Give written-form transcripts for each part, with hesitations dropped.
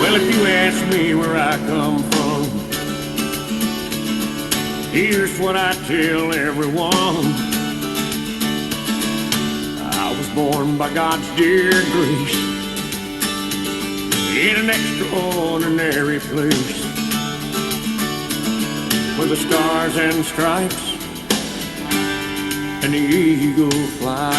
Well, if you ask me where I come from, here's what I tell everyone. I was born by God's dear grace in an extraordinary place where the stars and stripes and the eagle fly.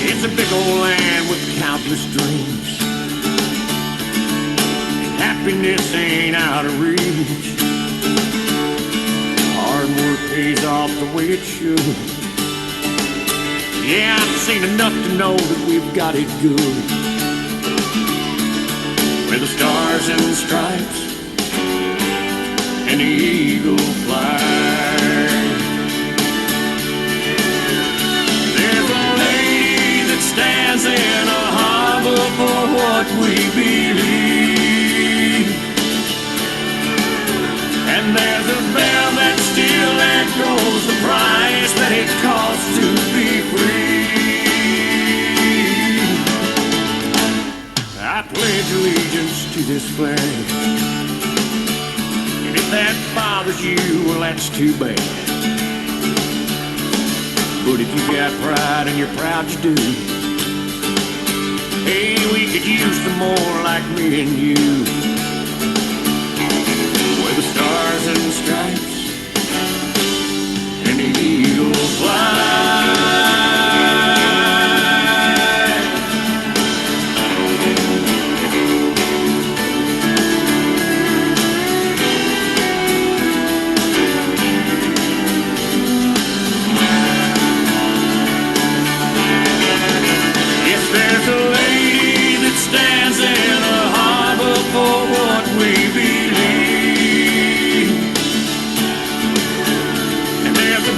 It's a big old land with countless dreams. Happiness ain't out of reach. Hard work pays off the way it should. Yeah, I've seen enough to know that we've got it good. Where the stars and stripes and the eagle fly. There's a lady that stands in a harbor for what we believe. And there's a bell that still echoes the price that it costs to be free. I pledge allegiance to this flag. And if that bothers you, well, that's too bad. But if you got pride and you're proud you do, hey, we could use some more like me and you. The stars and stripes and the eagle fly. Yes, there's a lady that stands in a harbor for what we believe.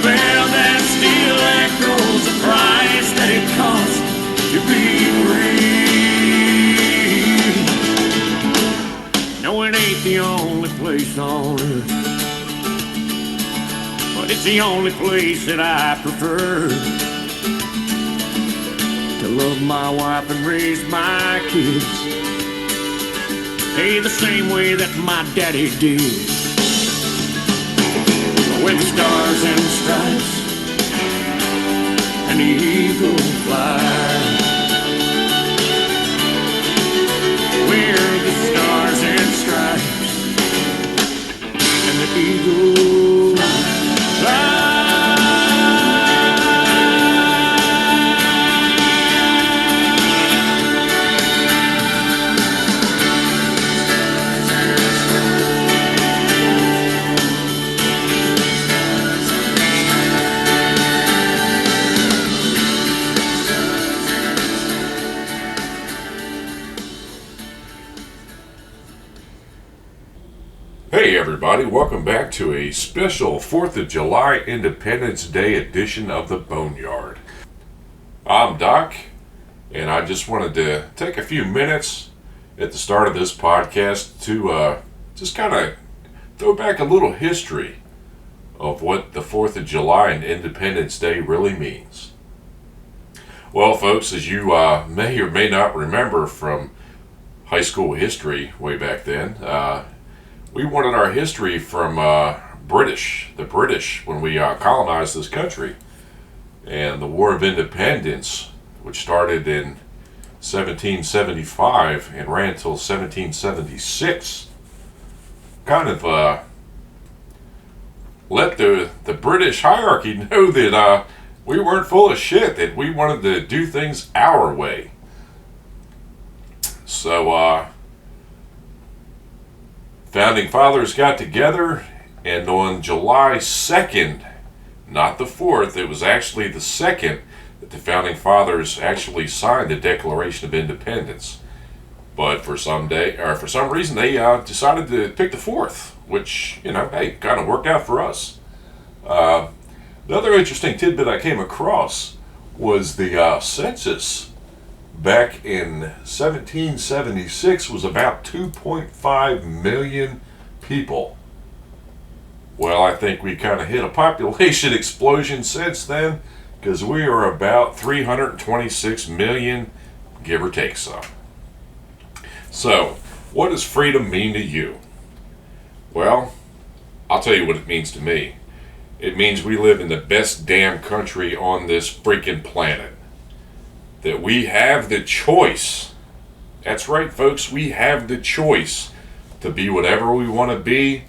Bell that still echoes the price that it costs to be free. No, it ain't the only place on earth, but it's the only place that I prefer to love my wife and raise my kids, hey, the same way that my daddy did. Where the stars and stripes and the eagle fly. Where the stars and stripes and the eagle fly. Hey everybody, welcome back to a special 4th of July Independence Day edition of the Boneyard. I'm Doc, and I just wanted to take a few minutes at the start of this podcast to just kind of throw back a little history of what the 4th of July and Independence Day really means. Well, folks, as you may or may not remember from high school history way back then, we wanted our history from the British, when we colonized this country. And the War of Independence, which started in 1775 and ran until 1776, kind of let the British hierarchy know that we weren't full of shit, that we wanted to do things our way. So, Founding Fathers got together, and on July 2nd, not the 4th, it was actually the 2nd, that the Founding Fathers actually signed the Declaration of Independence. But for some reason, they decided to pick the 4th, which, hey, kind of worked out for us. Another interesting tidbit I came across was the census back in 1776 was about 2.5 million people. Well, I think we kind of hit a population explosion since then, because we are about 326 million, give or take some. So, what does freedom mean to you? Well, I'll tell you what it means to me. It means we live in the best damn country on this freaking planet. That we have the choice. That's right, folks. We have the choice to be whatever we want to be,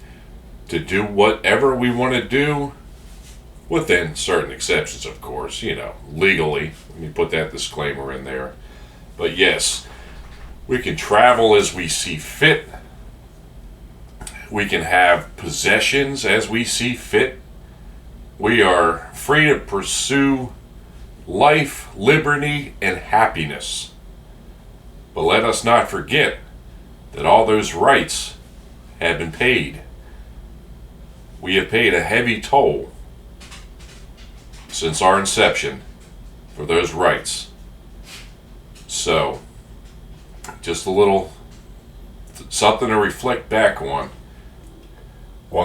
to do whatever we want to do, within certain exceptions, of course, legally. Let me put that disclaimer in there. But yes, we can travel as we see fit. We can have possessions as we see fit. We are free to pursue life, liberty, and happiness. But let us not forget that all those rights have been paid. We have paid a heavy toll since our inception for those rights. So, just a little something to reflect back on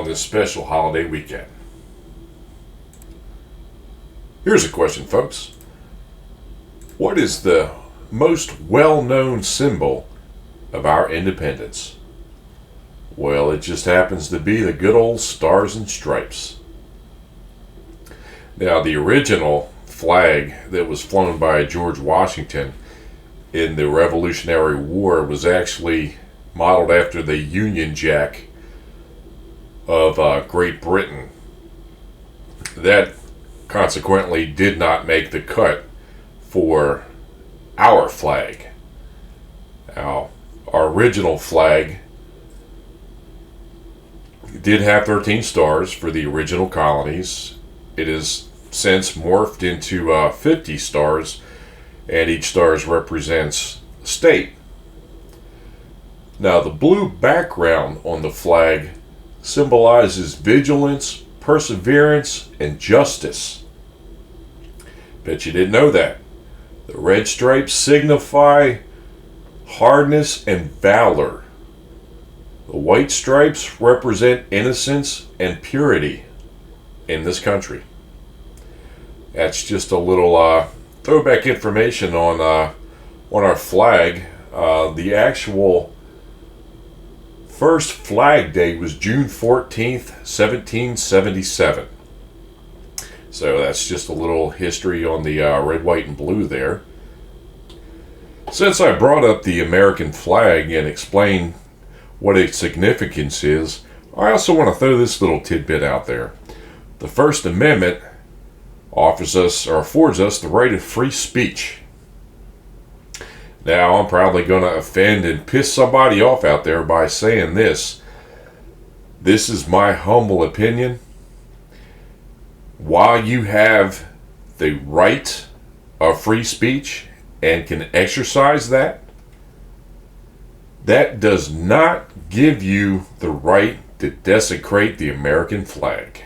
this special holiday weekend. Here's a question, folks. What is the most well-known symbol of our independence? Well, it just happens to be the good old Stars and Stripes. Now, the original flag that was flown by George Washington in the Revolutionary War was actually modeled after the Union Jack of Great Britain. That consequently did not make the cut for our flag. Now, our original flag did have 13 stars for the original colonies. It has since morphed into 50 stars, and each star represents a state. Now, the blue background on the flag symbolizes vigilance, perseverance, and justice. Bet you didn't know that. The red stripes signify hardness and valor. The white stripes represent innocence and purity in this country. That's just a little throwback information on our flag. The actual first Flag Day was June 14th, 1777. So that's just a little history on the red, white, and blue there. Since I brought up the American flag and explained what its significance is, I also want to throw this little tidbit out there. The First Amendment offers us or affords us the right of free speech. Now, I'm probably going to offend and piss somebody off out there by saying this. This is my humble opinion. While you have the right of free speech and can exercise that, that does not give you the right to desecrate the American flag.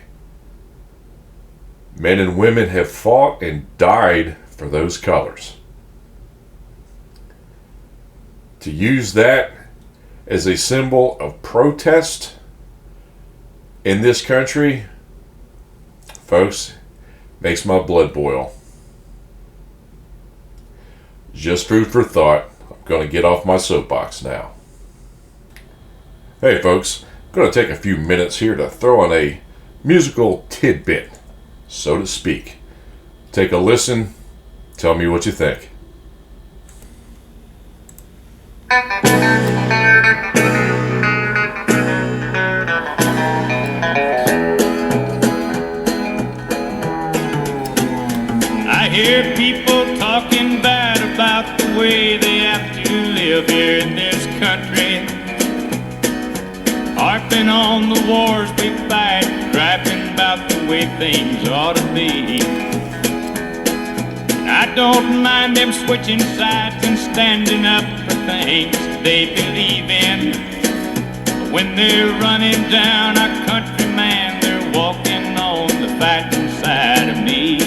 Men and women have fought and died for those colors. To use that as a symbol of protest in this country, folks, makes my blood boil. Just food for thought. I'm going to get off my soapbox now. Hey folks, I'm going to take a few minutes here to throw in a musical tidbit, so to speak. Take a listen. Tell me what you think. I hear people talking bad about the way they have to live here in this country, harping on the wars we fight, griping about the way things ought to be. I don't mind them switching sides and standing up for things they believe in, but when they're running down our country, man, they're walking on the fighting side of me.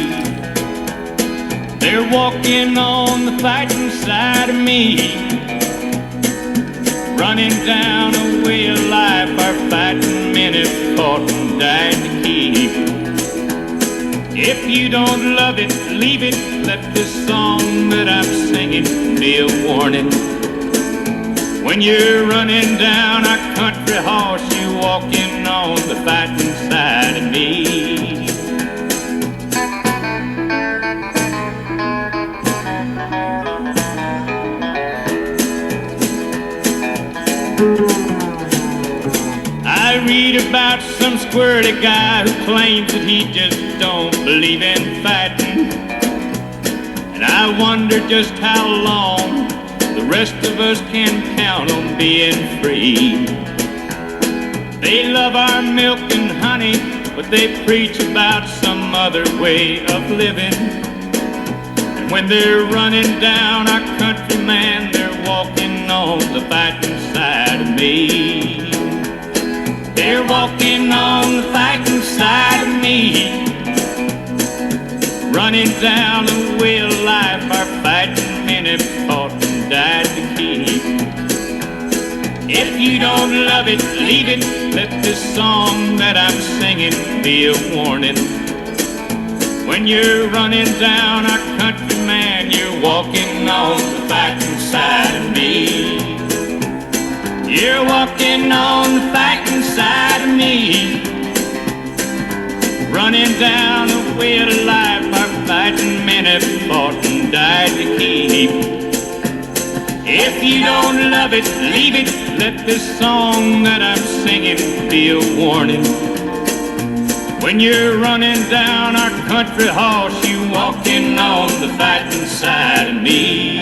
They're walking on the fighting side of me, running down a way of life our fighting men have fought and died to keep. If you don't love it, leave it. Let this song that I'm singing be a warning. When you're running down a country horse, you're walking on the fighting side of me. I read about some squirty guy who claims that he just don't believe in fighting. And I wonder just how long the rest of us can count on being free. They love our milk and honey, but they preach about some other way of living. And when they're running down our country, man, they're walking on the fighting side of me. They're walking on the fighting side of me. Running down the way of life our fighting men have fought and died to keep. If you don't love it, leave it. Let this song that I'm singing be a warning. When you're running down our country, man, you're walking on the fighting side of me. You're walking on the fighting side of me. Running down the way of life our fighting men have fought and died to keep. If you don't love it, leave it. Let this song that I'm singing be a warning. When you're running down our country horse, you walking on the fighting side of me.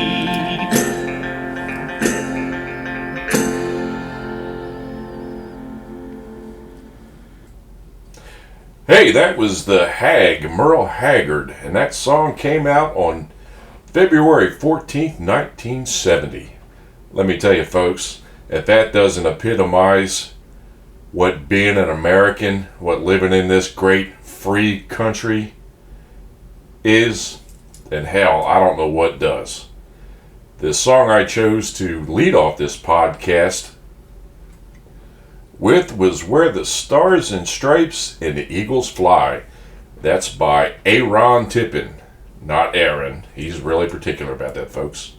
Hey, that was the Hag, Merle Haggard, and that song came out on February 14th, 1970. Let me tell you, folks, if that doesn't epitomize what being an American, what living in this great free country is, then hell, I don't know what does. The song I chose to lead off this podcast with was Where the Stars and Stripes and the Eagles Fly. That's by Aaron Tippin, not Aaron. He's really particular about that, folks.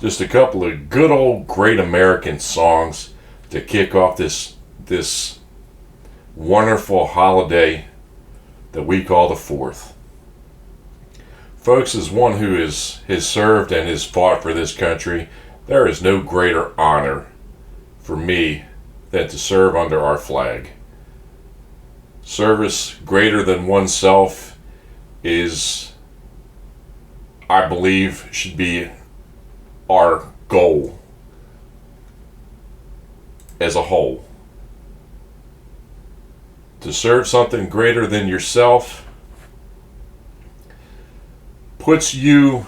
Just a couple of good old great American songs to kick off this wonderful holiday that we call the 4th. Folks, as one who has served and has fought for this country, there is no greater honor for me than to serve under our flag. Service greater than oneself is, I believe, should be our goal as a whole. To serve something greater than yourself puts you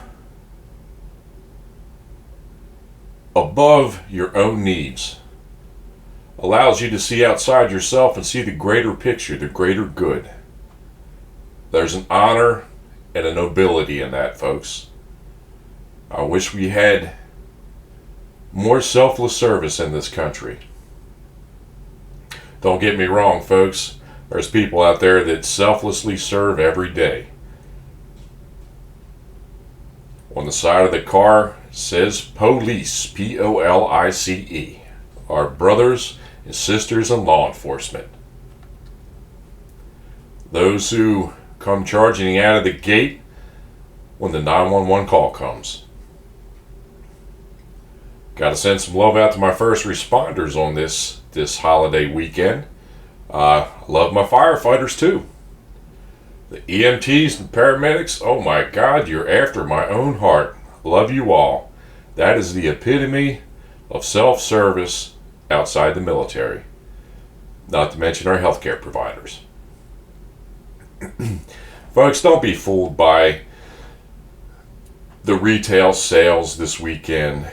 above your own needs. Allows you to see outside yourself and see the greater picture, the greater good. There's an honor and a nobility in that, folks. I wish we had more selfless service in this country. Don't get me wrong, folks. There's people out there that selflessly serve every day. On the side of the car says police, P-O-L-I-C-E. Our brothers and sisters in law enforcement. Those who come charging out of the gate when the 911 call comes. Got to send some love out to my first responders on this holiday weekend. Love my firefighters too. The EMTs and paramedics, oh my God, you're after my own heart. Love you all. That is the epitome of self-service outside the military. Not to mention our healthcare providers. Folks, don't be fooled by the retail sales this weekend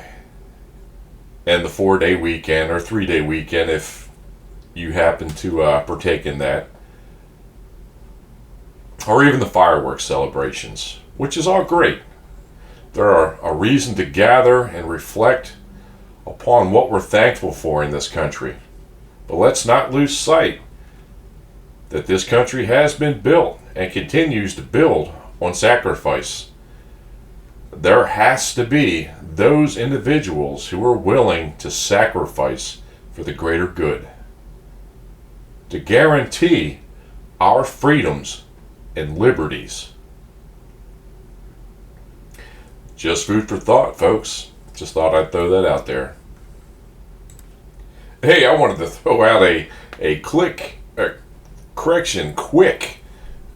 and the 4-day weekend or 3-day weekend if you happen to partake in that. Or even the fireworks celebrations, which is all great. There are a reason to gather and reflect upon what we're thankful for in this country. But let's not lose sight that this country has been built and continues to build on sacrifice. There has to be those individuals who are willing to sacrifice for the greater good, to guarantee our freedoms and liberties. Just food for thought, folks. Just thought I'd throw that out there. Hey, I wanted to throw out a quick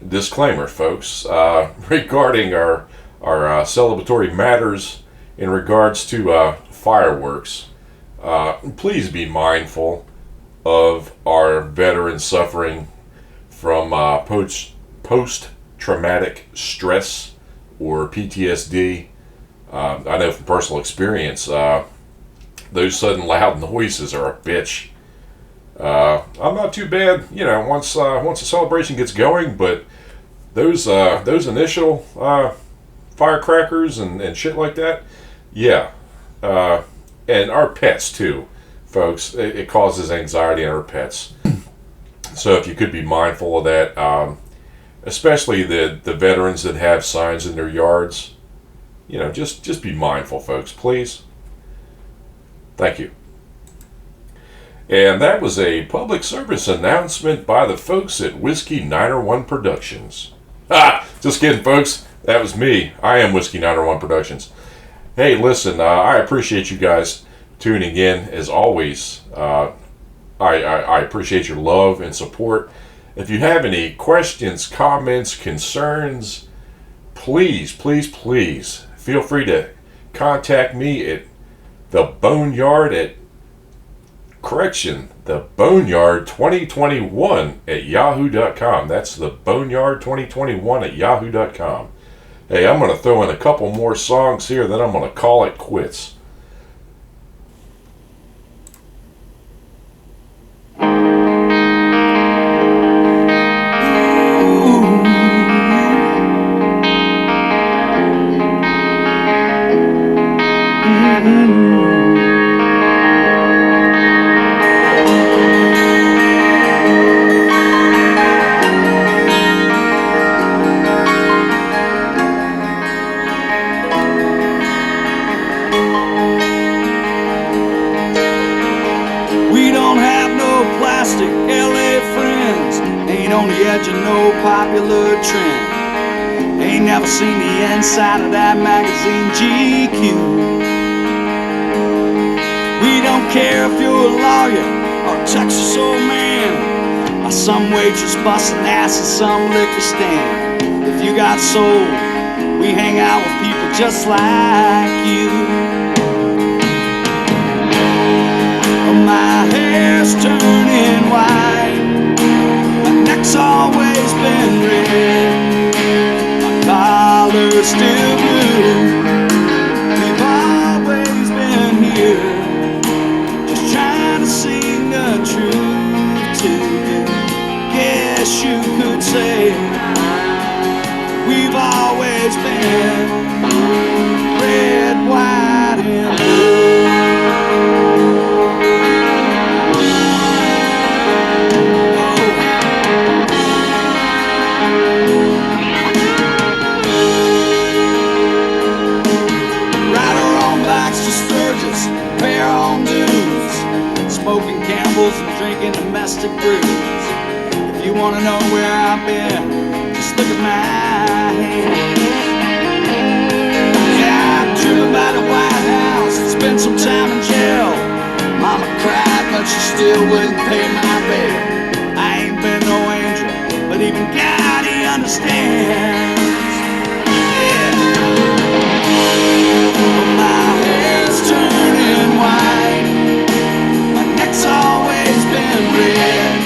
disclaimer, folks, regarding our celebratory matters in regards to fireworks. Please be mindful of our veterans suffering from post-traumatic stress or PTSD. I know from personal experience, those sudden loud noises are a bitch. I'm not too bad, once the celebration gets going, but those initial firecrackers and shit like that, yeah. And our pets too, folks. It causes anxiety in our pets. So if you could be mindful of that, especially the veterans that have signs in their yards, just be mindful, folks, please. Thank you. And that was a public service announcement by the folks at Whiskey 901 Productions. Just kidding, folks. That was me. I am Whiskey 901 Productions. Hey, listen, I appreciate you guys tuning in, as always. I appreciate your love and support. If you have any questions, comments, concerns, please feel free to contact me at the Boneyard 2021 at yahoo.com. That's the Boneyard 2021 at yahoo.com. Hey, I'm going to throw in a couple more songs here, then I'm going to call it quits. Popular trend. Ain't never seen the inside of that magazine GQ. We don't care if you're a lawyer or a Texas old man, or some waitress busting ass in some liquor stand. If you got soul, we hang out with people just like you. My hair's turning white, my neck's always been red, my collar's still blue. We've always been here, just trying to sing the truth to you. Guess you could say we've always been red, white, and blue. Smoking Campbell's and drinking domestic brews. If you want to know where I've been, just look at my hands. Yeah, I'm driven by the White House and spent some time in jail. Mama cried, but she still wouldn't pay my bail. I ain't been no angel, but even God, he understands. Yeah. My hair's turning white, it's always been red,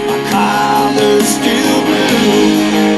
my collar's still blue.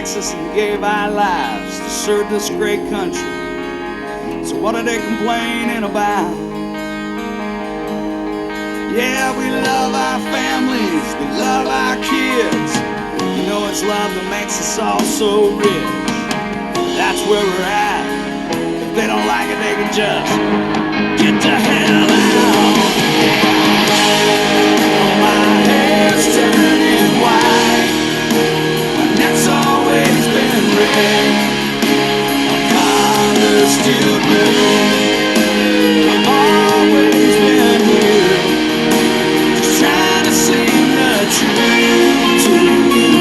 Texas and gave our lives to serve this great country. So what are they complaining about? Yeah, we love our families, we love our kids. You know it's love that makes us all so rich. That's where we're at. If they don't like it, they can just get the hell out. My hair's turning white, my neck's always been red, my collar's still blue. I've always been here, just trying to sing the truth to you.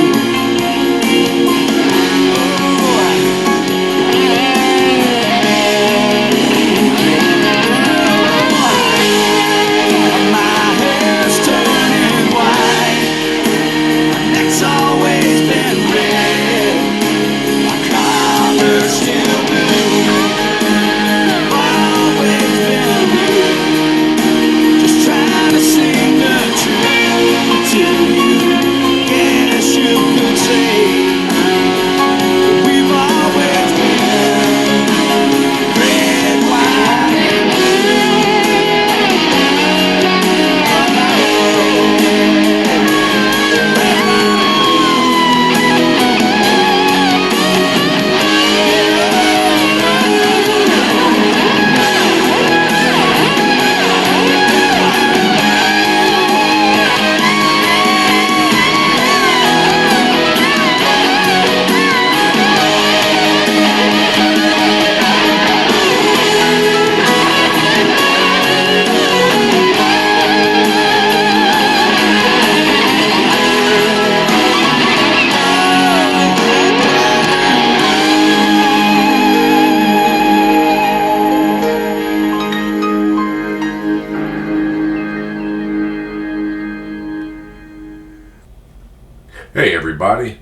Hey everybody,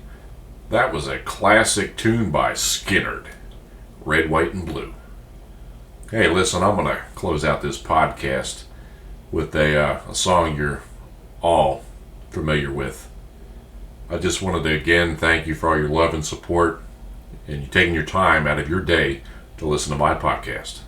that was a classic tune by Skynyrd, Red, White, and Blue. Hey, listen, I'm going to close out this podcast with a song you're all familiar with. I just wanted to again thank you for all your love and support and you taking your time out of your day to listen to my podcast.